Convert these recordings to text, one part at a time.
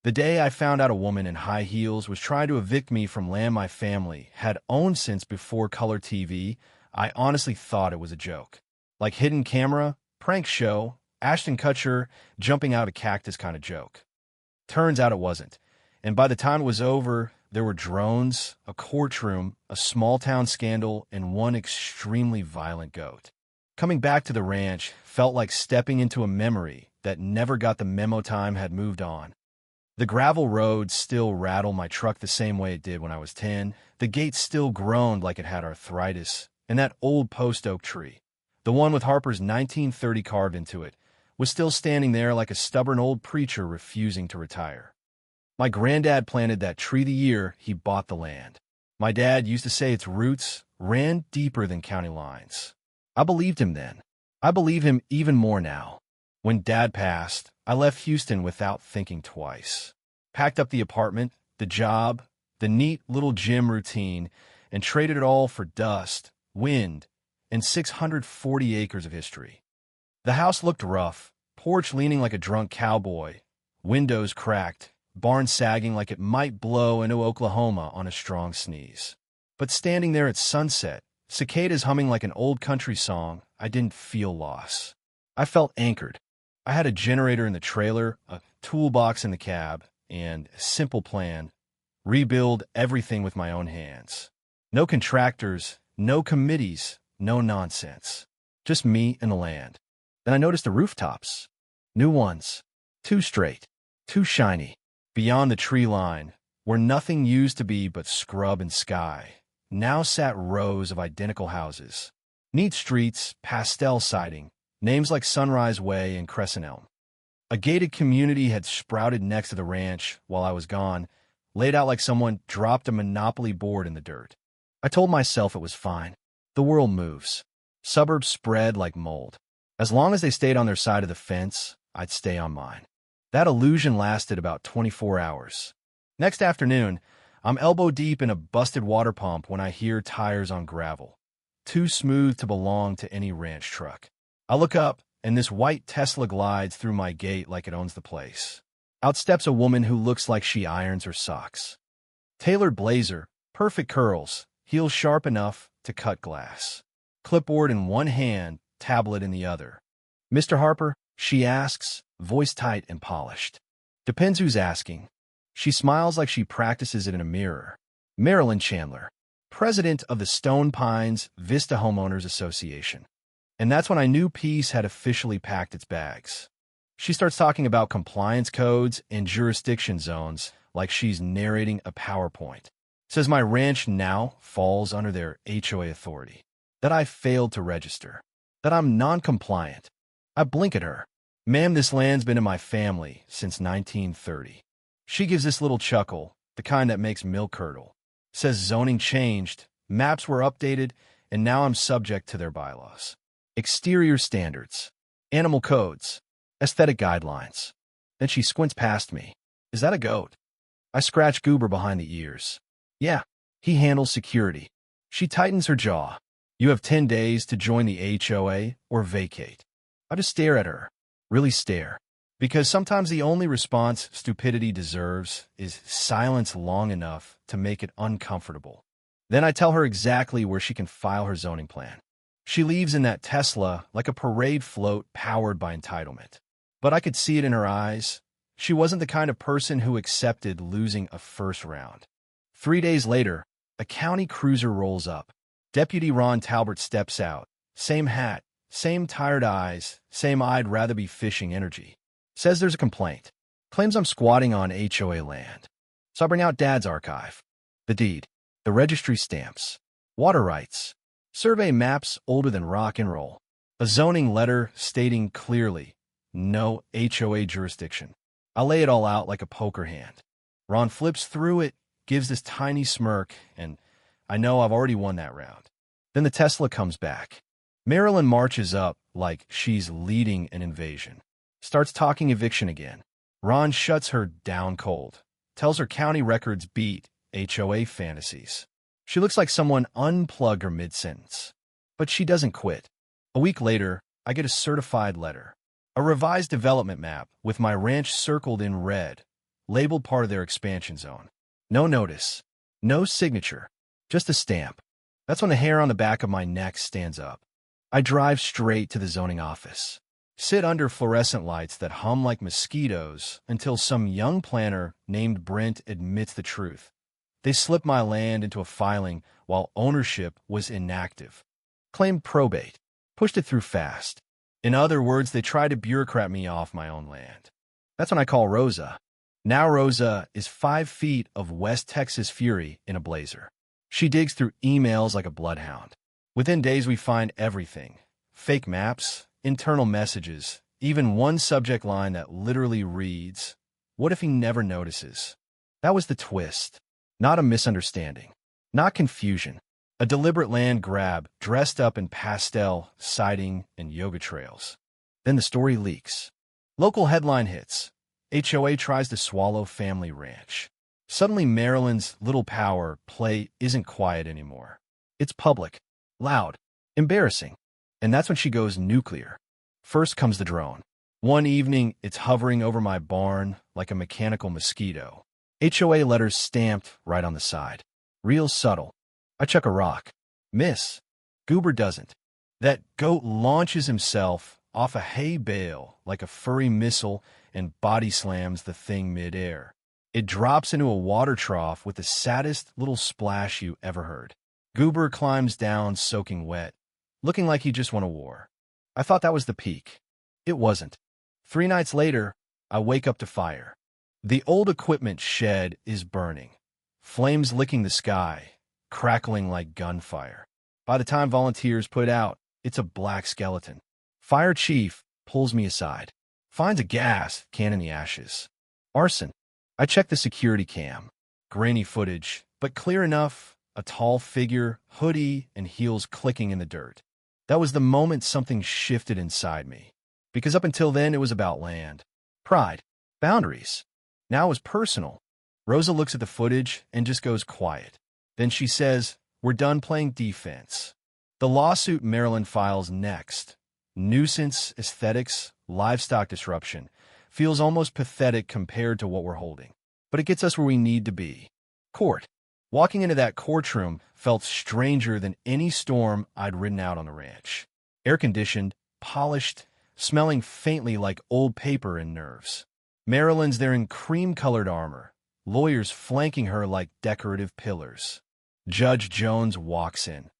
The day I found out a woman in high heels was trying to evict me from land my family had owned since before color TV, I honestly thought it was a joke. Like hidden camera, prank show, Ashton Kutcher jumping out a cactus kind of joke. Turns out it wasn't. And by the time it was over, there were drones, a courtroom, a small-town scandal, and one extremely violent goat. Coming back to the ranch felt like stepping into a memory that never got the memo time had moved on. The gravel roads still rattle my truck the same way it did when I was 10. The gate still groaned like it had arthritis. And that old post oak tree, the one with Harper's 1930 carved into it, was still standing there like a stubborn old preacher refusing to retire. My granddad planted that tree the year he bought the land. My dad used to say its roots ran deeper than county lines. I believed him then. I believe him even more now. When Dad passed, I left Houston without thinking twice. Packed up the apartment, the job, the neat little gym routine, and traded it all for dust, wind, and 640 acres of history. The house looked rough, porch leaning like a drunk cowboy, windows cracked, barn sagging like it might blow into Oklahoma on a strong sneeze. But standing there at sunset, cicadas humming like an old country song, I didn't feel loss. I felt anchored. I had a generator in the trailer, a toolbox in the cab, and a simple plan: rebuild everything with my own hands. No contractors, no committees, no nonsense. Just me and the land. Then I noticed the rooftops. New ones. Too straight. Too shiny. Beyond the tree line, where nothing used to be but scrub and sky, now sat rows of identical houses. Neat streets, pastel siding, names like Sunrise Way and Crescent Elm. A gated community had sprouted next to the ranch while I was gone, laid out like someone dropped a Monopoly board in the dirt. I told myself it was fine. The world moves. Suburbs spread like mold. As long as they stayed on their side of the fence, I'd stay on mine. That illusion lasted about 24 hours. Next afternoon, I'm elbow deep in a busted water pump when I hear tires on gravel. Too smooth to belong to any ranch truck. I look up, and this white Tesla glides through my gate like it owns the place. Out steps a woman who looks like she irons her socks. Tailored blazer, perfect curls, heels sharp enough to cut glass. Clipboard in one hand, tablet in the other. "Mr. Harper?" she asks, voice tight and polished. Depends who's asking. She smiles like she practices it in a mirror. Marilyn Chandler, president of the Stone Pines Vista Homeowners Association. And that's when I knew peace had officially packed its bags. She starts talking about compliance codes and jurisdiction zones like she's narrating a PowerPoint. Says my ranch now falls under their HOA authority. That I failed to register. That I'm non-compliant. I blink at her. "Ma'am, this land's been in my family since 1930. She gives this little chuckle, the kind that makes milk curdle. Says zoning changed, maps were updated, and now I'm subject to their bylaws. Exterior standards, animal codes, aesthetic guidelines." Then she squints past me. "Is that a goat?" I scratch Goober behind the ears. "Yeah, he handles security." She tightens her jaw. "You have 10 days to join the HOA or vacate." I just stare at her. Really stare. Because sometimes the only response stupidity deserves is silence long enough to make it uncomfortable. Then I tell her exactly where she can file her zoning plan. She leaves in that Tesla like a parade float powered by entitlement. But I could see it in her eyes. She wasn't the kind of person who accepted losing a first round. 3 days later, a county cruiser rolls up. Deputy Ron Talbert steps out. Same hat, same tired eyes, same "I'd rather be fishing" energy. Says there's a complaint. Claims I'm squatting on HOA land. So I bring out Dad's archive. The deed. The registry stamps. Water rights. Survey maps older than rock and roll. A zoning letter stating clearly, no HOA jurisdiction. I lay it all out like a poker hand. Ron flips through it, gives this tiny smirk, and I know I've already won that round. Then the Tesla comes back. Marilyn marches up like she's leading an invasion. Starts talking eviction again. Ron shuts her down cold. Tells her county records beat HOA fantasies. She looks like someone unplugged her mid-sentence. But she doesn't quit. A week later, I get a certified letter. A revised development map with my ranch circled in red. labeled part of their expansion zone. No notice, no signature, just a stamp. That's when the hair on the back of my neck stands up. I drive straight to the zoning office, sit under fluorescent lights that hum like mosquitoes until some young planner named Brent admits the truth. They slipped my land into a filing while ownership was inactive. Claimed probate, pushed it through fast. In other words, they tried to bureaucrat me off my own land. That's when I call Rosa. Now Rosa is 5 feet of West Texas fury in a blazer. She digs through emails like a bloodhound. Within days we find everything. Fake maps, internal messages, even one subject line that literally reads, "What if he never notices?" That was the twist. Not a misunderstanding. Not confusion. A deliberate land grab dressed up in pastel, siding, and yoga trails. Then the story leaks. Local headline hits. HOA tries to swallow family ranch. Suddenly Maryland's little power play isn't quiet anymore. It's public, loud, embarrassing. And that's when she goes nuclear. First comes the drone. One evening, it's hovering over my barn like a mechanical mosquito. HOA letters stamped right on the side. Real subtle. I chuck a rock. Miss. Goober doesn't. That goat launches himself off a hay bale like a furry missile and body slams the thing midair. It drops into a water trough with the saddest little splash you ever heard. Goober climbs down soaking wet, looking like he just won a war. I thought that was the peak. It wasn't. 3 nights later, I wake up to fire. The old equipment shed is burning. Flames licking the sky, crackling like gunfire. By the time volunteers put out, it's a black skeleton. Fire chief pulls me aside. Finds a gas can in the ashes. Arson. I check the security cam. Grainy footage, but clear enough. A tall figure, hoodie, and heels clicking in the dirt. That was the moment something shifted inside me. Because up until then, it was about land. Pride. Boundaries. Now it was personal. Rosa looks at the footage and just goes quiet. Then she says, "We're done playing defense." The lawsuit Maryland files next. Nuisance, aesthetics, livestock disruption. Feels almost pathetic compared to what we're holding. But it gets us where we need to be. Court. Walking into that courtroom felt stranger than any storm I'd ridden out on the ranch. Air-conditioned, polished, smelling faintly like old paper and nerves. Maryland's there in cream-colored armor, lawyers flanking her like decorative pillars. Judge Jones walks in.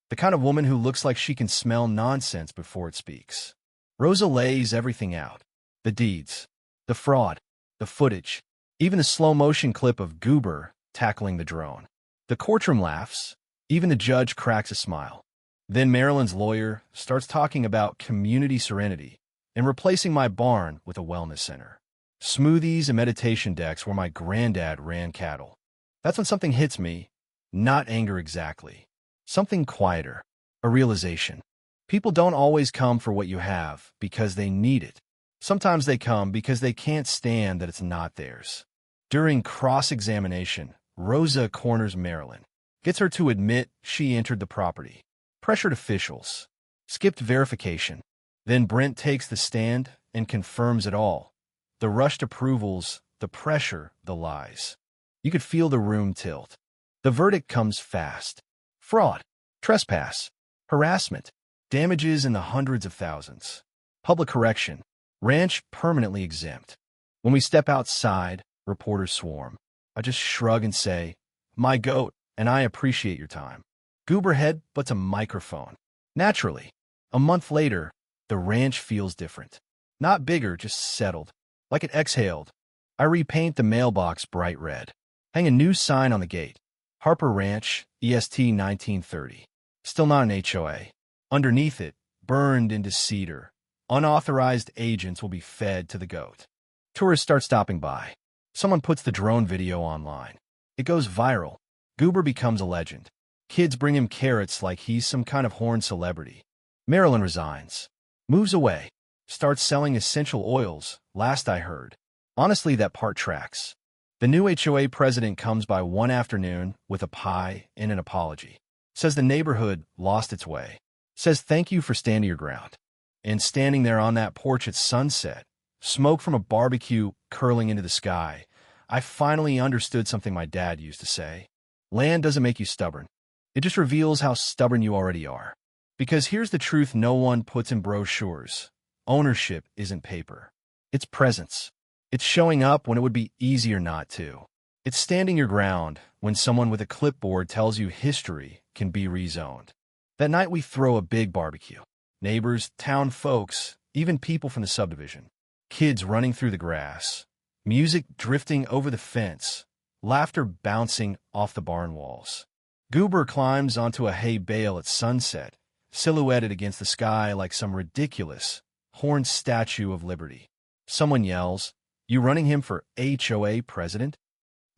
The kind of woman who looks like she can smell nonsense before it speaks. Rosa lays everything out. The deeds, the fraud, the footage, even the slow-motion clip of Goober tackling the drone. The courtroom laughs. Even the judge cracks a smile. Then Maryland's lawyer starts talking about community serenity and replacing my barn with a wellness center. Smoothies and meditation decks where my granddad ran cattle. That's when something hits me. Not anger exactly. Something quieter. A realization. People don't always come for what you have because they need it. Sometimes they come because they can't stand that it's not theirs. During cross-examination, Rosa corners Maryland, gets her to admit she entered the property, pressured officials, skipped verification. Then Brent takes the stand and confirms it all. The rushed approvals, the pressure, the lies. You could feel the room tilt. The verdict comes fast. Fraud, trespass, harassment, damages in the hundreds of thousands. Public correction, ranch permanently exempt. When we step outside, reporters swarm. I just shrug and say, "My goat, and I appreciate your time." Goober headbutts a microphone. Naturally, a month later, the ranch feels different. Not bigger, just settled. Like it exhaled. I repaint the mailbox bright red. Hang a new sign on the gate. Harper Ranch, EST 1930. Still not an HOA. Underneath it, burned into cedar. Unauthorized agents will be fed to the goat. Tourists start stopping by. Someone puts the drone video online. It goes viral. Goober becomes a legend. Kids bring him carrots like he's some kind of horned celebrity. Maryland resigns. Moves away. Starts selling essential oils, last I heard. Honestly, that part tracks. The new HOA president comes by one afternoon with a pie and an apology. Says the neighborhood lost its way. Says thank you for standing your ground. And standing there on that porch at sunset, smoke from a barbecue curling into the sky, I finally understood something my dad used to say. Land doesn't make you stubborn. It just reveals how stubborn you already are. Because here's the truth no one puts in brochures. Ownership isn't paper. It's presence. It's showing up when it would be easier not to. It's standing your ground when someone with a clipboard tells you history can be rezoned. That night we throw a big barbecue. Neighbors, town folks, even people from the subdivision. Kids running through the grass. Music drifting over the fence. Laughter bouncing off the barn walls. Goober climbs onto a hay bale at sunset, silhouetted against the sky like some ridiculous, horned statue of liberty. Someone yells, "You running him for HOA president?"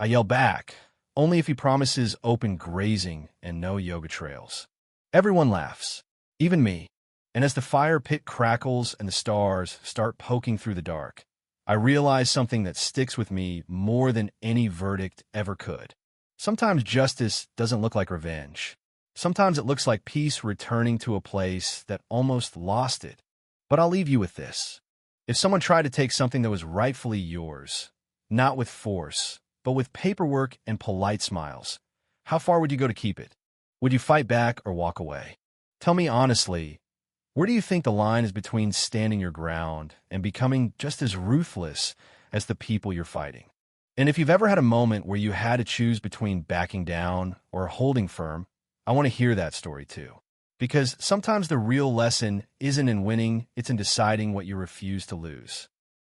I yell back, only if he promises open grazing and no yoga trails. Everyone laughs, even me. And as the fire pit crackles and the stars start poking through the dark, I realize something that sticks with me more than any verdict ever could. Sometimes justice doesn't look like revenge. Sometimes it looks like peace returning to a place that almost lost it. But I'll leave you with this. If someone tried to take something that was rightfully yours, not with force, but with paperwork and polite smiles, how far would you go to keep it? Would you fight back or walk away? Tell me honestly, where do you think the line is between standing your ground and becoming just as ruthless as the people you're fighting? And if you've ever had a moment where you had to choose between backing down or holding firm, I want to hear that story too. Because sometimes the real lesson isn't in winning, it's in deciding what you refuse to lose.